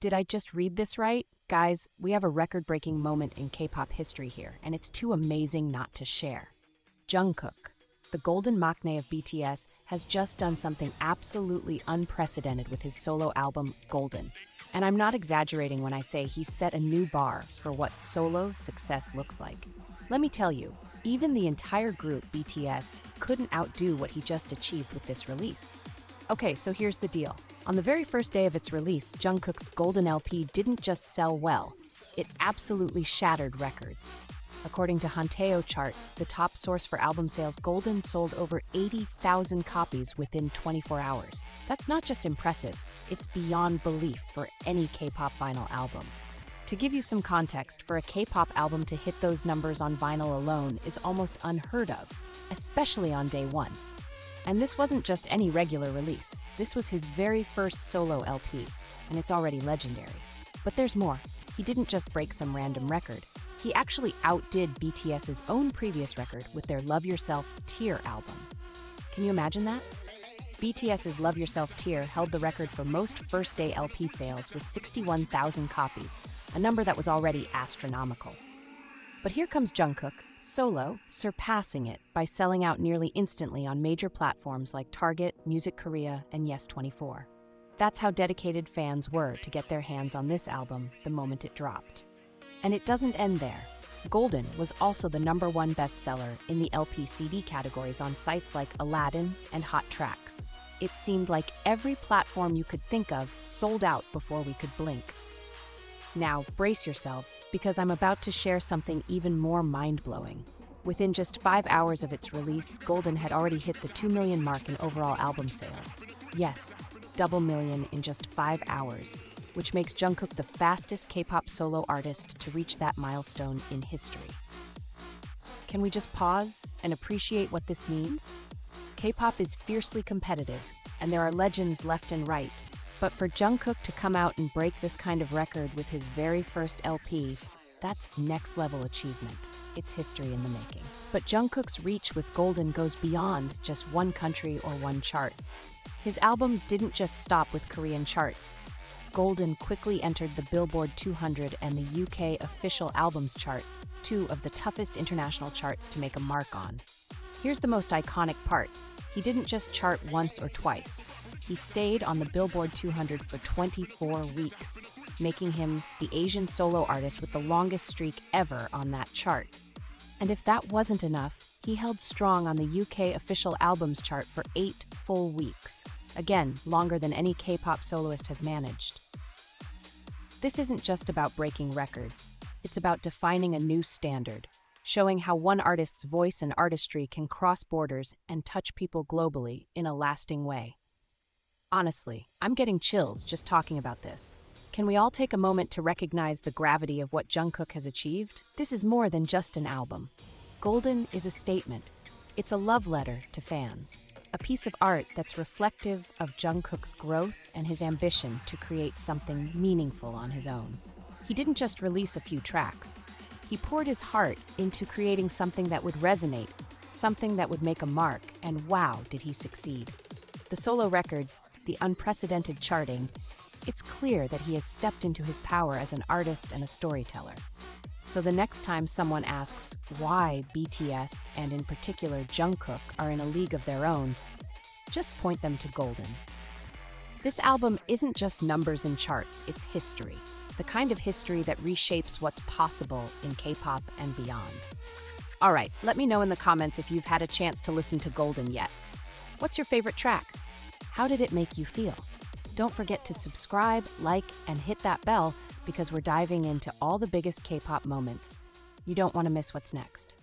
did I just read this right? Guys, we have a record-breaking moment in K-pop history here, and it's too amazing not to share. Jungkook, the golden maknae of BTS, has just done something absolutely unprecedented with his solo album, Golden. And I'm not exaggerating when I say he's set a new bar for what solo success looks like. Let me tell you, even the entire group BTS couldn't outdo what he just achieved with this release. Okay, so here's the deal. On the very first day of its release, Jungkook's Golden LP didn't just sell well, it absolutely shattered records. According to Hanteo chart, the top source for album sales, Golden sold over 80,000 copies within 24 hours. That's not just impressive, it's beyond belief for any K-pop vinyl album. To give you some context, for a K-pop album to hit those numbers on vinyl alone is almost unheard of, especially on day one. And this wasn't just any regular release. This was his very first solo LP, and it's already legendary. But there's more. He didn't just break some random record. He actually outdid BTS's own previous record with their Love Yourself Tear album. Can you imagine that? BTS's Love Yourself Tear held the record for most first-day LP sales with 61,000 copies, a number that was already astronomical. But here comes Jungkook, solo, surpassing it by selling out nearly instantly on major platforms like Target, Music Korea, and Yes24. That's how dedicated fans were to get their hands on this album the moment it dropped. And it doesn't end there. Golden was also the #1 bestseller in the LP/CD categories on sites like Aladdin and Hot Tracks. It seemed like every platform you could think of sold out before we could blink. Now, brace yourselves, because I'm about to share something even more mind-blowing. Within just 5 hours of its release, Golden had already hit the 2 million mark in overall album sales. Yes, double million in just 5 hours, which makes Jungkook the fastest K-pop solo artist to reach that milestone in history. Can we just pause and appreciate what this means? K-pop is fiercely competitive, and there are legends left and right. But for Jungkook to come out and break this kind of record with his very first LP, that's next-level achievement. It's history in the making. But Jungkook's reach with Golden goes beyond just one country or one chart. His album didn't just stop with Korean charts. Golden quickly entered the Billboard 200 and the UK Official Albums Chart, two of the toughest international charts to make a mark on. Here's the most iconic part. He didn't just chart once or twice. He stayed on the Billboard 200 for 24 weeks, making him the Asian solo artist with the longest streak ever on that chart. And if that wasn't enough, he held strong on the UK Official Albums Chart for 8 full weeks. Again, longer than any K-pop soloist has managed. This isn't just about breaking records. It's about defining a new standard, showing how one artist's voice and artistry can cross borders and touch people globally in a lasting way. Honestly, I'm getting chills just talking about this. Can we all take a moment to recognize the gravity of what Jungkook has achieved? This is more than just an album. Golden is a statement. It's a love letter to fans. A piece of art that's reflective of Jungkook's growth and his ambition to create something meaningful on his own. He didn't just release a few tracks. He poured his heart into creating something that would resonate, something that would make a mark, and wow, did he succeed. The solo records, the unprecedented charting, it's clear that he has stepped into his power as an artist and a storyteller. So the next time someone asks why BTS, and in particular Jungkook, are in a league of their own, just point them to Golden. This album isn't just numbers and charts, it's history. The kind of history that reshapes what's possible in K-pop and beyond. All right, let me know in the comments if you've had a chance to listen to Golden yet. What's your favorite track? How did it make you feel? Don't forget to subscribe, like, and hit that bell because we're diving into all the biggest K-pop moments. You don't want to miss what's next.